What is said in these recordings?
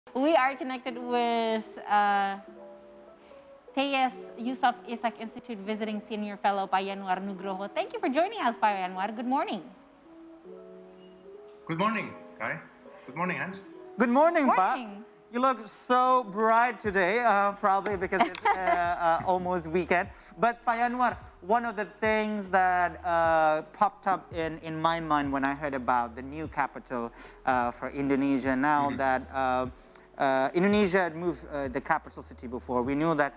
We are connected with TES Yusof Ishak Institute visiting senior fellow Pak Yanuar Nugroho. Thank you for joining us, Pak Yanuar. Good morning. Good morning, Kai. Good morning, Hans. Good morning, Pa. Morning. You look so bright today, probably because it's almost weekend. But Pa Yanwar, one of the things that popped up in my mind when I heard about the new capital for Indonesia, now that Indonesia had moved the capital city before, we knew that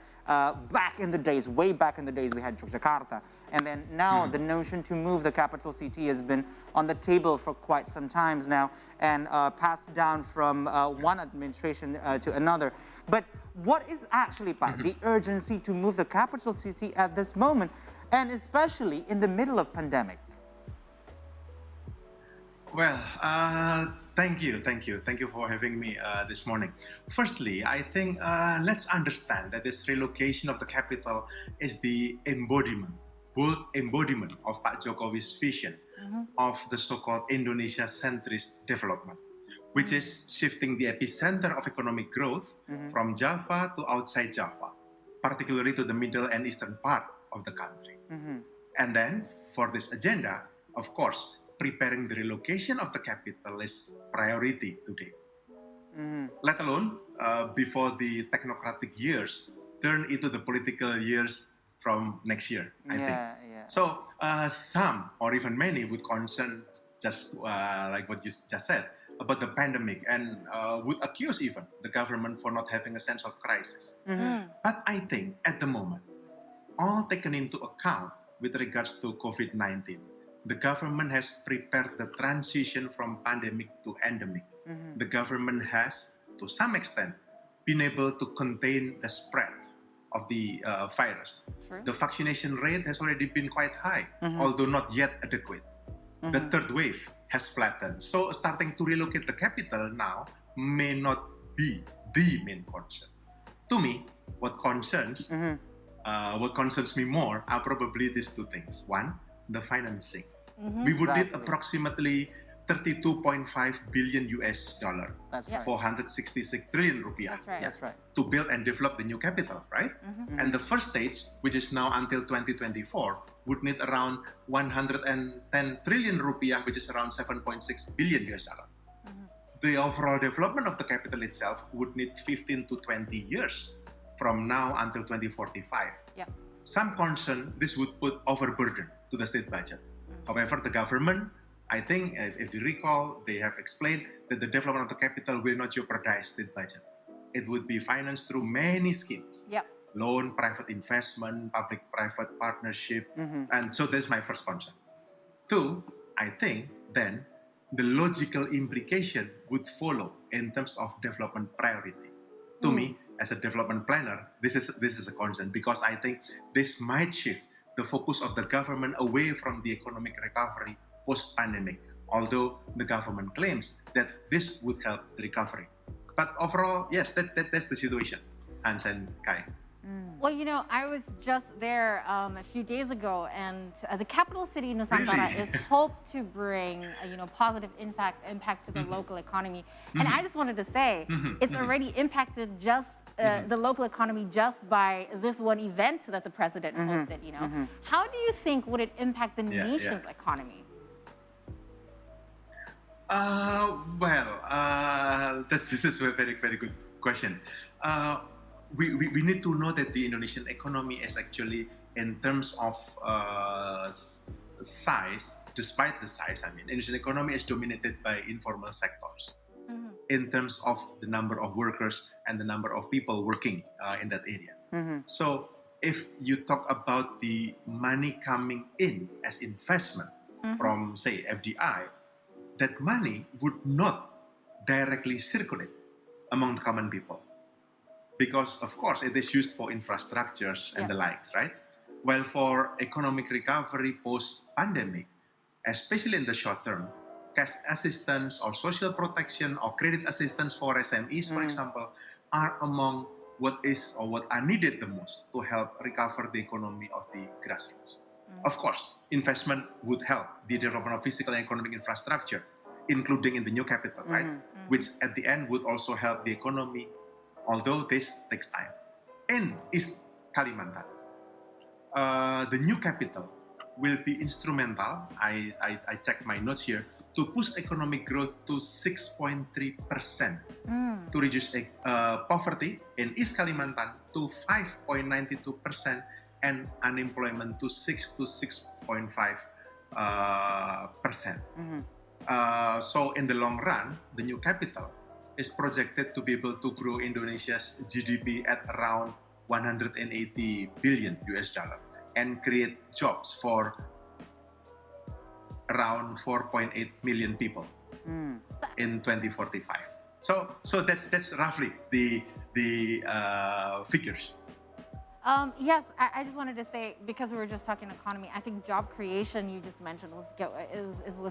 back in the days, way back in the days, we had Jakarta. And then now the notion to move the capital city has been on the table for quite some times now and passed down from one administration to another. But what is actually, the urgency to move the capital city at this moment, and especially in the middle of pandemic? Well, thank you for having me this morning. Firstly, I think let's understand that this relocation of the capital is the bold embodiment of Pak Jokowi's vision of the so-called Indonesia-centrist development, which is shifting the epicenter of economic growth from Java to outside Java, particularly to the middle and eastern part of the country. And then, for this agenda, of course, preparing the relocation of the capital is priority today. Let alone before the technocratic years turn into the political years from next year, I think. So some or even many would concern, just like what you just said, about the pandemic and would accuse even the government for not having a sense of crisis. But I think at the moment, all taken into account with regards to COVID-19, the government has prepared the transition from pandemic to endemic. The government has, to some extent, been able to contain the spread of the virus. The vaccination rate has already been quite high, although not yet adequate. The third wave has flattened. So starting to relocate the capital now may not be the main concern. To me, what concerns me more are probably these two things. One, the financing. We would need approximately 32.5 billion US dollar, That's right. 466 trillion rupiah. That's right. That's right. To build and develop the new capital, right? And the first stage, which is now until 2024, would need around 110 trillion rupiah, which is around 7.6 billion US dollar. The overall development of the capital itself would need 15 to 20 years from now until 2045. Some concern this would put overburden to the state budget. However, the government, I think, if you recall, they have explained that the development of the capital will not jeopardize state budget. It would be financed through many schemes. Loan, private investment, public-private partnership. And so that's my first concern. Two, I think then the logical implication would follow in terms of development priority. To me, as a development planner, this is a concern because I think this might shift the focus of the government away from the economic recovery post-pandemic, although the government claims that this would help the recovery. But overall, yes, that's the situation, Hans and Kai. Well, you know, I was just there a few days ago, and the capital city, Nusantara, is hoped to bring, positive impact to the local economy. And I just wanted to say, it's already impacted just the local economy just by this one event that the president hosted, How do you think would it impact the nation's economy? This is a very, very good question. We need to know that the Indonesian economy is actually, in terms of size, despite the size, Indonesian economy is dominated by informal sectors in terms of the number of workers and the number of people working in that area. So if you talk about the money coming in as investment from, say, FDI, that money would not directly circulate among the common people. Because, of course, it is used for infrastructures and the likes, right? While for economic recovery post-pandemic, especially in the short term, cash assistance or social protection or credit assistance for SMEs, for example, are among what are needed the most to help recover the economy of the grassroots. Of course, investment would help the development of physical and economic infrastructure, including in the new capital, right? Which at the end would also help the economy, although this takes time. In East Kalimantan, the new capital will be instrumental, I checked my notes here, to push economic growth to 6.3%, to reduce poverty in East Kalimantan to 5.92%, and unemployment to 6 to 6.5%. So in the long run, the new capital is projected to be able to grow Indonesia's GDP at around 180 billion US dollar and create jobs for around 4.8 million people in 2045. So that's roughly the figures. Yes, I just wanted to say, because we were just talking economy, I think job creation you just mentioned was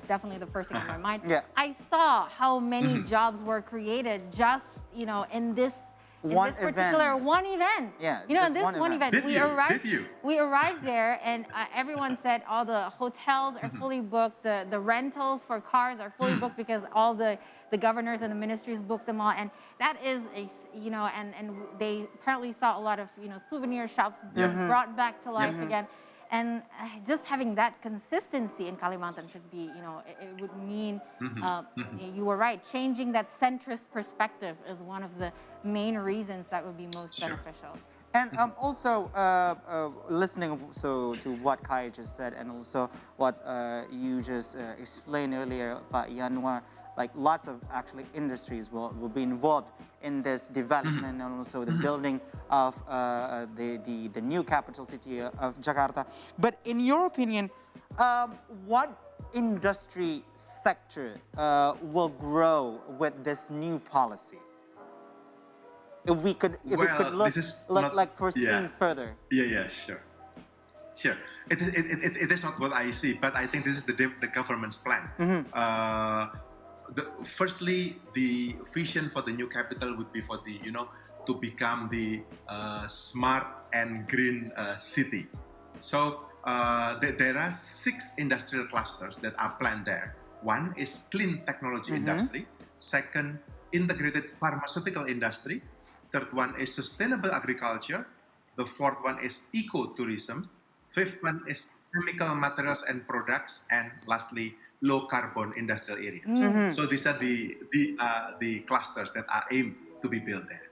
definitely the first thing on my mind. Yeah. I saw how many jobs were created just, in this particular one event. Yeah, in just this one event. Did you? We arrived there, and everyone said all the hotels are fully booked, the rentals for cars are fully booked because all the governors and the ministries booked them all, and that is and they apparently saw a lot of souvenir shops being brought back to life again. And just having that consistency in Kalimantan should be, it would mean, you were right, changing that centrist perspective is one of the main reasons that would be most beneficial. And also, listening to what Kai just said, and also what you just explained earlier about Yanuar, like lots of actually industries will be involved in this development and also the building of the new capital city of Jakarta. But in your opinion, what industry sector will grow with this new policy? If we could look foreseen further. Yeah, sure. It is not what I see, but I think this is the government's plan. Firstly, the vision for the new capital would be for the to become the smart and green city. So there are 6 industrial clusters that are planned there. One is clean technology industry. Second, integrated pharmaceutical industry. Third one is sustainable agriculture. The fourth one is ecotourism. Fifth one is chemical materials and products. And lastly, low carbon industrial areas. So these are the clusters that are aimed to be built there.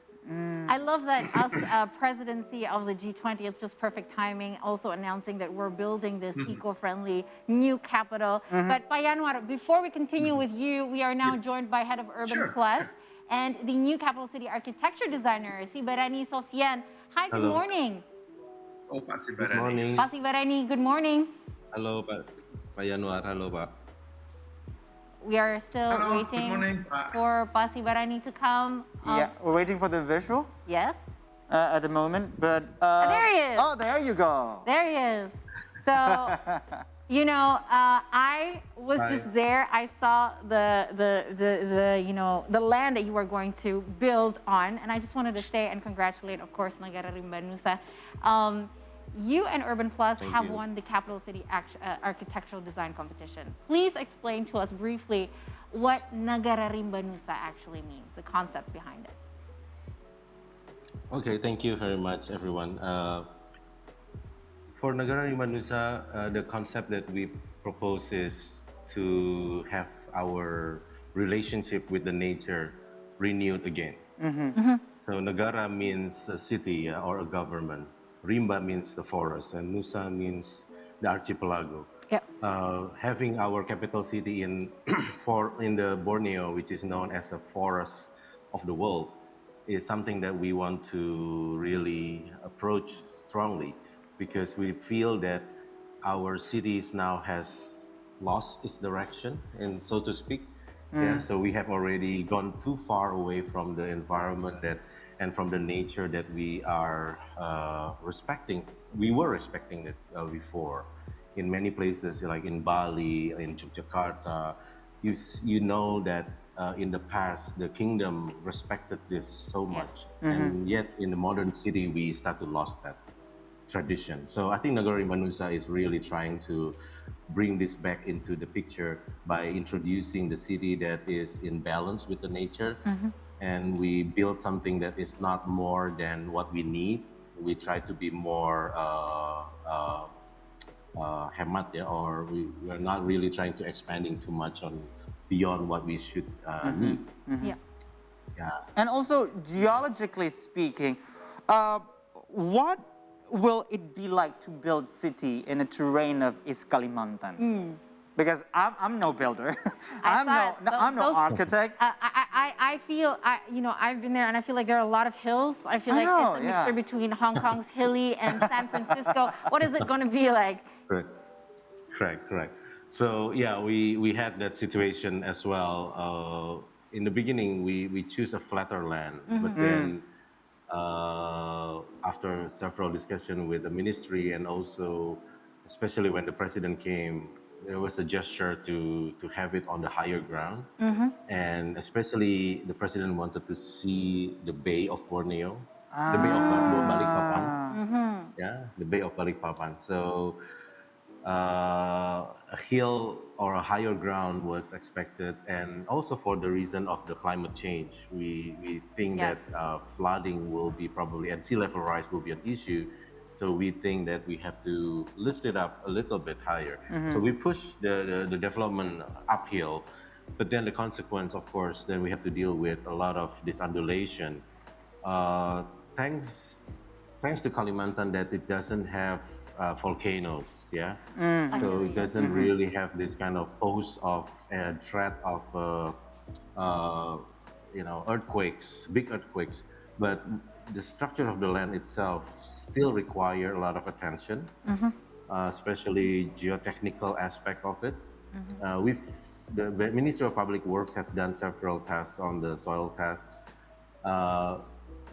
I love that us presidency of the G20, it's just perfect timing, also announcing that we're building this eco-friendly new capital. But Pak Yanuar, before we continue with you, we are now joined by Head of Urban Plus and the new capital city architecture designer, Si Barani Sofian. Hi, good morning. Oh, Pak Si Good Barani. morning. Pak Si Barani, good morning. Hello, Pak Yanuar. Hello, Pak. We are still Hello, good waiting morning, Pak. for Pak Si Barani to come. Yeah, we're waiting for the visual Yes. at the moment, but There he is. Oh, there you go. There he is. So, I was just there. I saw the land that you are going to build on, and I just wanted to say and congratulate, of course, Negara Rimba Nusa. You and Urban Plus have won the Capital City Architectural Design Competition. Please explain to us briefly what Negara Rimba Nusa actually means, the concept behind it. Okay, thank you very much, everyone. For Negara Rimba Nusa, the concept that we propose is to have our relationship with the nature renewed again. So Negara means a city or a government. Rimba means the forest, and Nusa means the archipelago. Yep. Having our capital city in the Borneo, which is known as the forest of the world, is something that we want to really approach strongly, because we feel that our cities now has lost its direction, and so to speak. Yeah, so we have already gone too far away from the environment and from the nature that we are respecting. We were respecting it before. In many places, like in Bali, in Jakarta, you know that in the past, the kingdom respected this so much. And yet in the modern city, we start to lose that. tradition. So I think Nagari Manusa is really trying to bring this back into the picture by introducing the city that is in balance with the nature. And we build something that is not more than what we need. We try to be more hemat, yeah, or we're not really trying to expanding too much on beyond what we should need. Yeah. Yeah. And also, geologically speaking, what will it be like to build city in a terrain of East Kalimantan? Because I'm no builder. I'm no those- architect. I feel, I've been there and I feel like there are a lot of hills. I feel like know, it's a yeah. mixture between Hong Kong's hilly and San Francisco. What is it going to be like? Correct. So yeah, we had that situation as well. In the beginning, we choose a flatter land, but then after several discussions with the ministry and also, especially when the president came, there was a gesture to have it on the higher ground, and especially the president wanted to see the Bay of Borneo, the Bay of Balikpapan. Yeah, the Bay of Balikpapan. So a hill or a higher ground was expected, and also for the reason of the climate change, we think Yes. that flooding will be probably and sea level rise will be an issue. So we think that we have to lift it up a little bit higher. So we push the development uphill, but then the consequence, of course, then we have to deal with a lot of this undulation. Thanks to Kalimantan that it doesn't have volcanoes, yeah. So it doesn't really have this kind of pose of threat of earthquakes, big earthquakes. But the structure of the land itself still require a lot of attention, especially geotechnical aspect of it. The Ministry of Public Works have done several tests on the soil test.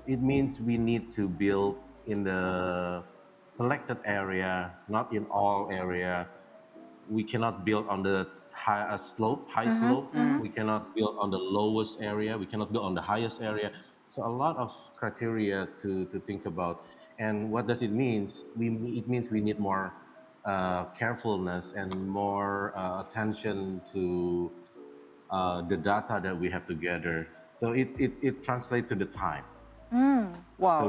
It means we need to build in the selected area, not in all area. We cannot build on the high slope. We cannot build on the lowest area. We cannot build on the highest area. So a lot of criteria to think about. And what does it mean? It means we need more carefulness and more attention to the data that we have to gather. So it translates to the time. Wow, So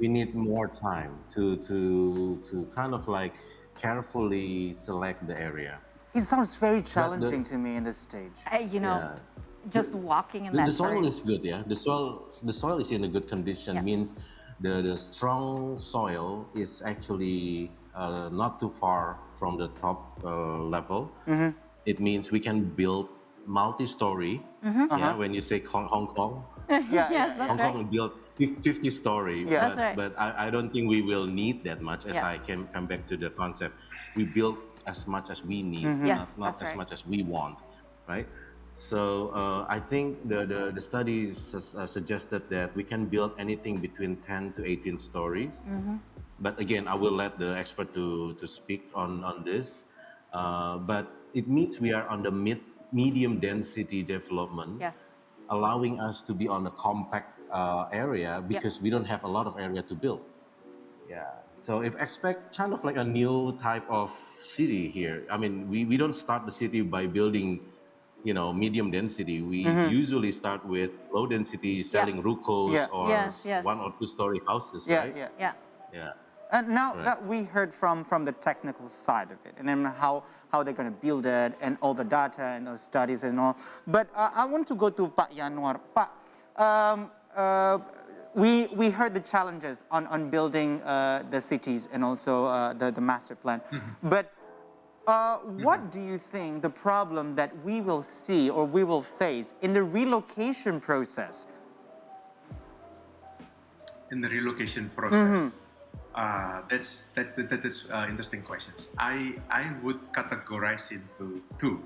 we need more time to kind of like carefully select the area. it sounds very challenging to me in this stage. Yeah. Just walking in The that soil terrain. is good, yeah. The soil is in a good condition. Yeah. Means the strong soil is actually not too far from the top level. It means we can build multi-story. Yeah, when you say Hong Kong, Yeah, Yes, that's Hong right. Kong will build 50-story. Yeah. That's right. But I don't think we will need that much. As Yeah. I can come back to the concept, we build as much as we need, Yes, not that's as right. much as we want, right? So I think the studies suggested that we can build anything between 10 to 18 stories. But again, I will let the expert to speak on this. But it means we are on the medium density development, Yes. allowing us to be on a compact area because we don't have a lot of area to build. Yeah. So if expect kind of like a new type of city here. I mean, we don't start the city by building, medium density. We usually start with low density, selling rucos Yeah. or Yes, yes. 1 or 2 story houses, yeah, right? yeah. Yeah. Yeah. And now Right. that we heard from the technical side of it, and then how they're going to build it, and all the data and those studies and all. But I want to go to Pak Yanuar. Pak, we heard the challenges on building the cities and also the master plan. But what do you think the problem that we will see or we will face in the relocation process? In the relocation process, that's interesting questions. I would categorize into two.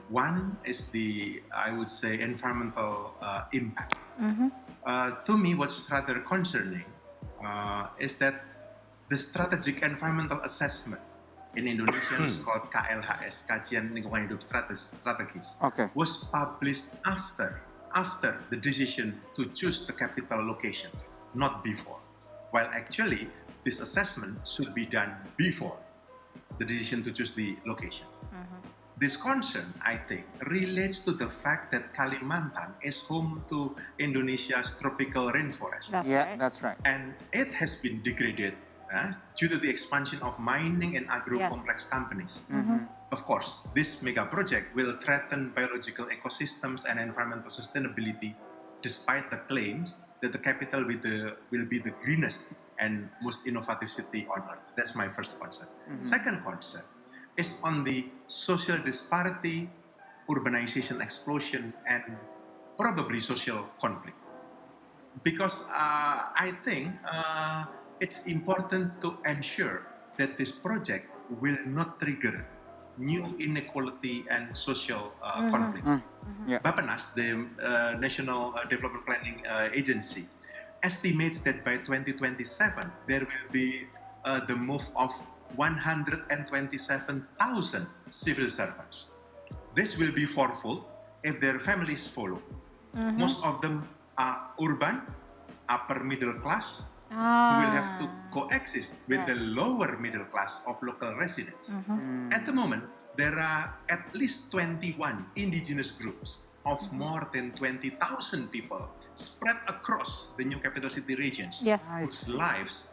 One is I would say environmental impact. To me, what's rather concerning is that the strategic environmental assessment in Indonesia is called KLHS, Kajian Lingkungan Hidup Strategis, Okay. was published after the decision to choose the capital location, not before. While actually, this assessment should be done before the decision to choose the location. This concern, I think, relates to the fact that Kalimantan is home to Indonesia's tropical rainforest. That's right. And it has been degraded due to the expansion of mining and agro-complex companies. Of course, this mega project will threaten biological ecosystems and environmental sustainability, despite the claims that the capital will be the greenest and most innovative city on earth. That's my first concern. Second concern is on the social disparity, urbanization explosion, and probably social conflict. Because I think it's important to ensure that this project will not trigger new inequality and social conflicts. Bappenas, the National Development Planning Agency, estimates that by 2027, there will be the move of 127,000 civil servants. This will be fourfold if their families follow. Most of them are urban, upper middle class, who will have to coexist with the lower middle class of local residents. At the moment, there are at least 21 indigenous groups of more than 20,000 people spread across the new capital city regions whose lives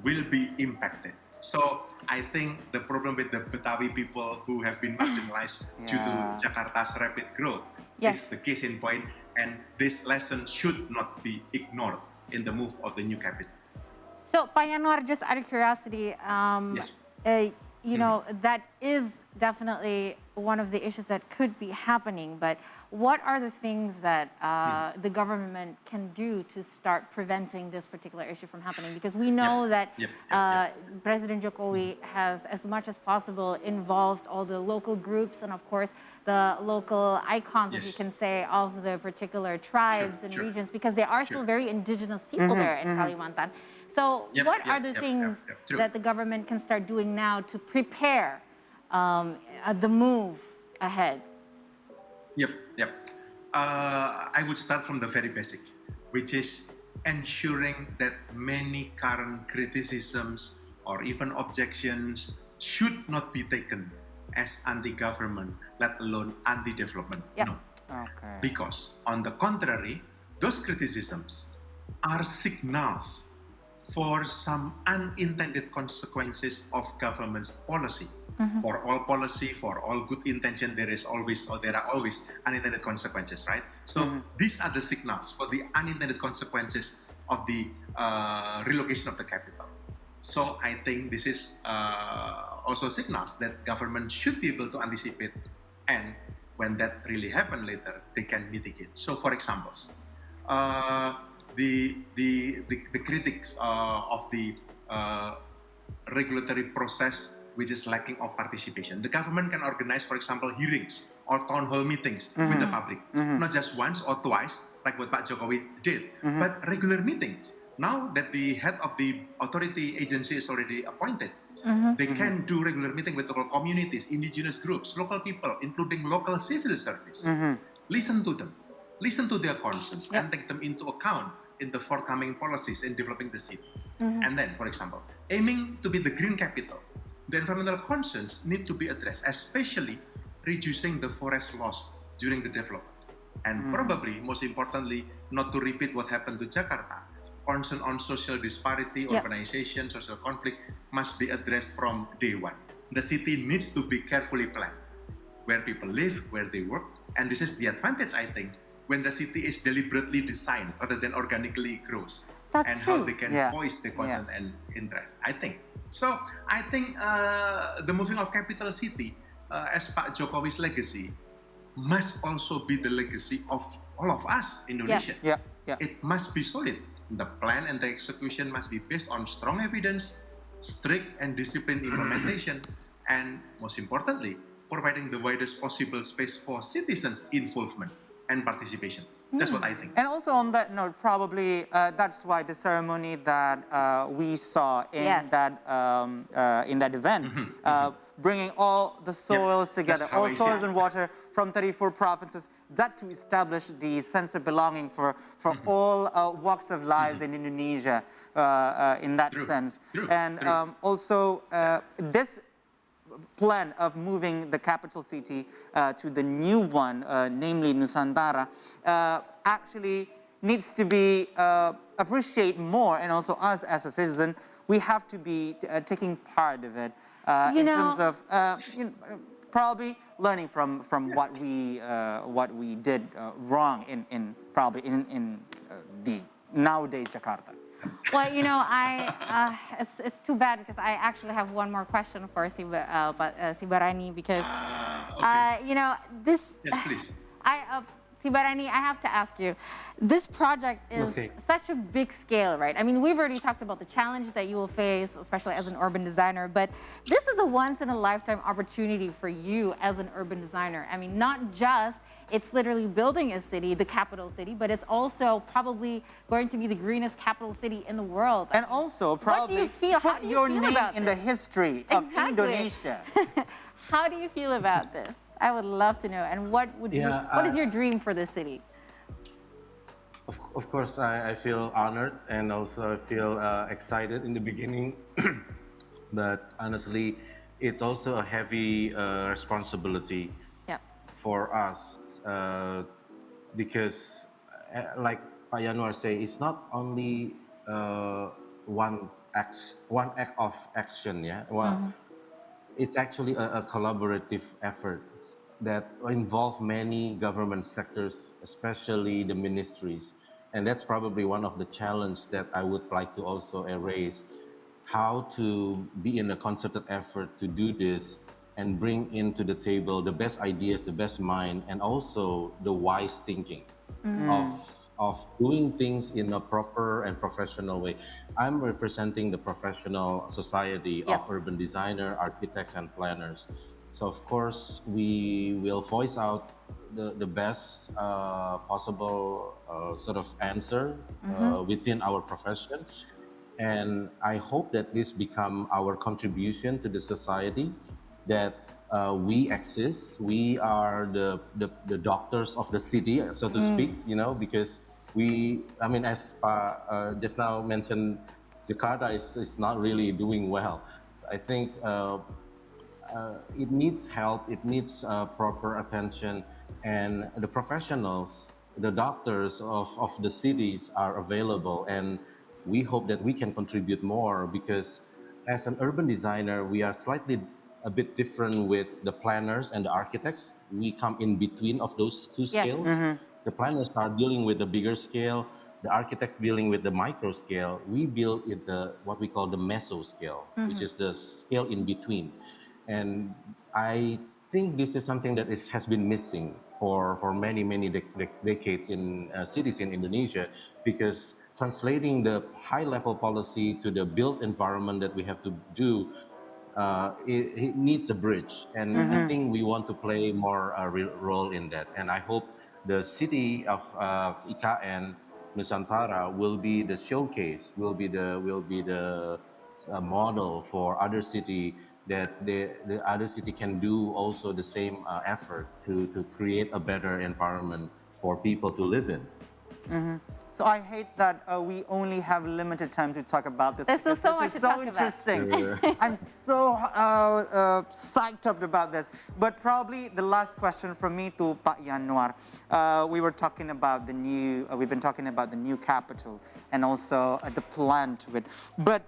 will be impacted. So I think the problem with the Betawi people who have been marginalized due to Jakarta's rapid growth is the case in point, and this lesson should not be ignored in the move of the new capital. So, Pak Yanuar, just out of curiosity, you know, that is definitely one of the issues that could be happening, but what are the things that the government can do to start preventing this particular issue from happening? Because we know that President Jokowi has, as much as possible, involved all the local groups and, of course, the local icons, if you can say, of the particular tribes and regions, because there are still very indigenous people there in Kalimantan. So what are the things that the government can start doing now to prepare the move ahead? I would start from the very basic, which is ensuring that many current criticisms or even objections should not be taken as anti-government, let alone anti-development. No. Because on the contrary, those criticisms are signals for some unintended consequences of government's policy. For all policy, for all good intention, there are always unintended consequences, right? So these are the signals for the unintended consequences of the relocation of the capital. So I think this is also signals that government should be able to anticipate, and when that really happen later, they can mitigate. So for examples, the critics of the regulatory process which is lacking of participation. The government can organize, for example, hearings or town hall meetings with the public, not just once or twice, like what Pak Jokowi did, but regular meetings. Now that the head of the authority agency is already appointed, they can do regular meeting with local communities, indigenous groups, local people, including local civil service. Listen to them, listen to their concerns, and take them into account in the forthcoming policies in developing the city. And then, for example, aiming to be the green capital, the environmental concerns need to be addressed, especially reducing the forest loss during the development. And probably, most importantly, not to repeat what happened to Jakarta, concern on social disparity, urbanization, social conflict must be addressed from day one. The city needs to be carefully planned, where people live, where they work, and this is the advantage, I think, when the city is deliberately designed rather than organically grows. That's true. How they can voice their concern and interest, I think. So I think the moving of capital city as Pak Jokowi's legacy must also be the legacy of all of us, Indonesians. It must be solid. The plan and the execution must be based on strong evidence, strict and disciplined implementation, and most importantly, providing the widest possible space for citizens' involvement and participation. That's what I think. And also on that note, probably that's why the ceremony that we saw in Yes. in that event, bringing all the soils together, that's how all I see soils it. and water from 34 provinces, that to establish the sense of belonging for all walks of lives in Indonesia in that True, sense. true, And true. also this plan of moving the capital city to the new one, namely Nusantara, actually needs to be appreciated more, and also us as a citizen, we have to be taking part of it You in know- terms of probably learning from what we did wrong in probably in the nowadays Jakarta. Well, it's too bad because I actually have one more question for Sibarani because, this. Yes, please. Sibarani, I have to ask you, this project is Okay. such a big scale, right? I mean, we've already talked about the challenge that you will face, especially as an urban designer, but this is a once-in-a-lifetime opportunity for you as an urban designer. I mean, not just it's literally building a city, the capital city, but it's also probably going to be the greenest capital city in the world. And also probably feel? to How put do you your feel name about in the this? history of Exactly. Indonesia. How do you feel about this? I would love to know. And what is your dream for this city? Of course, I feel honored and also I feel excited in the beginning. But honestly, it's also a heavy responsibility Yeah. for us because, like Pak Yanuar say, it's not only one act of action. Yeah, well, it's actually a collaborative effort that involve many government sectors, especially the ministries. And that's probably one of the challenges that I would like to also erase, how to be in a concerted effort to do this and bring into the table the best ideas, the best mind, and also the wise thinking of doing things in a proper and professional way. I'm representing the professional society Yeah. of urban designer, architects, and planners. So of course, we will voice out the best possible sort of answer within our profession. And I hope that this become our contribution to the society, that we exist. We are the doctors of the city, so to speak, because I mean, as just now mentioned, Jakarta is not really doing well. I think it needs help, it needs proper attention, and the professionals, the doctors of the cities are available, and we hope that we can contribute more because as an urban designer, we are slightly a bit different with the planners and the architects. We come in between of those two Yes. scales. The planners are dealing with the bigger scale, the architects dealing with the micro scale. We build at the what we call the meso scale, which is the scale in between. And I think this is something that has been missing for many, many decades in cities in Indonesia, because translating the high-level policy to the built environment that we have to do, it needs a bridge. And I think we want to play more role in that. And I hope the city of IKN, Nusantara, will be the showcase, will be the model for other city, that the other city can do also the same effort to create a better environment for people to live in. So I hate that we only have limited time to talk about this. There's because so much this to is so talk about. interesting. I'm so psyched up about this. But probably the last question from me to Pak Yanuar. We were talking about the new. We've been talking about the new capital and also the plan to it. But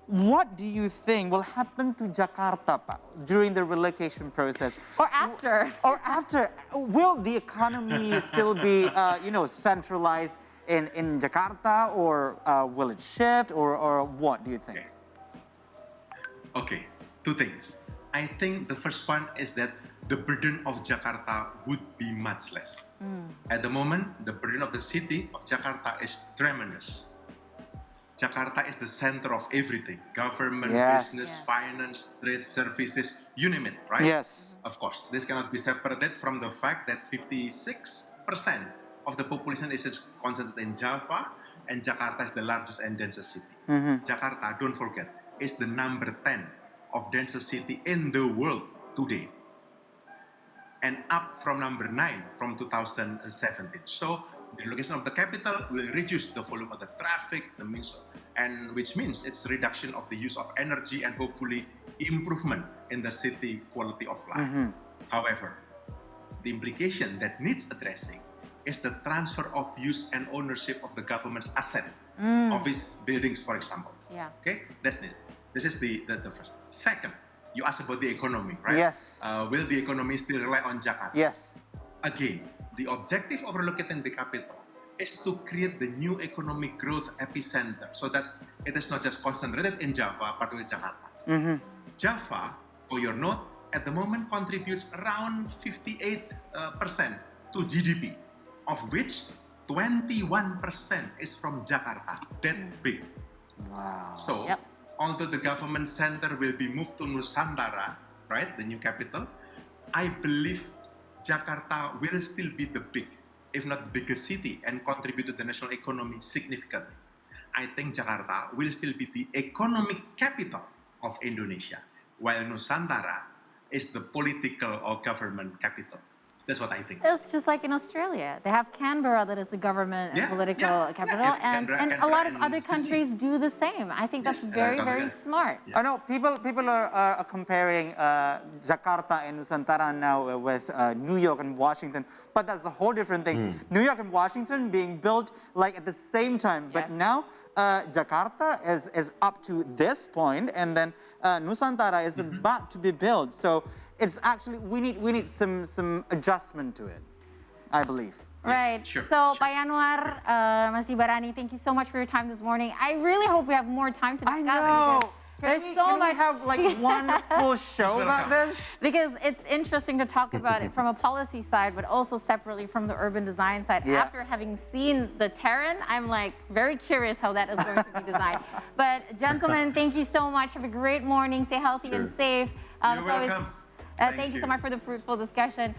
what do you think will happen to Jakarta, Pak, during the relocation process? Or after. Or after, will the economy still be, centralized in Jakarta, or will it shift, or what do you think? Okay, two things. I think the first one is that the burden of Jakarta would be much less. At the moment, the burden of the city of Jakarta is tremendous. Jakarta is the center of everything: government, Yes. business, Yes. finance, trade, services, you name it, right? Yes. Of course, this cannot be separated from the fact that 56% of the population is concentrated in Java, and Jakarta is the largest and densest city. Jakarta, don't forget, is the number 10 of densest city in the world today, and up from number 9 from 2017. So the relocation of the capital will reduce the volume of the traffic, and which means it's reduction of the use of energy and hopefully improvement in the city quality of life. However, the implication that needs addressing is the transfer of use and ownership of the government's asset, office buildings, for example. Yeah. Okay, that's it. This is the first. Second, you asked about the economy, right? Yes. Will the economy still rely on Jakarta? Yes. Again, the objective of relocating the capital is to create the new economic growth epicenter so that it is not just concentrated in Java, but with Jakarta. Java, for your note, at the moment contributes around 58% to GDP, of which 21% is from Jakarta. That big. Wow. So, although the government center will be moved to Nusantara, right, the new capital, I believe Jakarta will still be the big, if not biggest city, and contribute to the national economy significantly. I think Jakarta will still be the economic capital of Indonesia, while Nusantara is the political or government capital. That's what I think. It's just like in Australia. They have Canberra that is the government and political capital, and a lot of other countries do the same. I think that's very, very smart. I know people are comparing Jakarta and Nusantara now with New York and Washington, but that's a whole different thing. New York and Washington being built like at the same time, but now Jakarta is up to this point, and then Nusantara is about to be built. So it's actually we need some adjustment to it, I believe. Right. Sure, So, Pak Yanuar, Mas Ibarani, thank you so much for your time this morning. I really hope we have more time to discuss. I know. There's Can so we much. have like one full show about this? Because it's interesting to talk about it from a policy side, but also separately from the urban design side. Yeah. After having seen the terrain, I'm like very curious how that is going to be designed. But gentlemen, thank you so much. Have a great morning. Stay healthy and safe. You're welcome. Thank you so much for the fruitful discussion.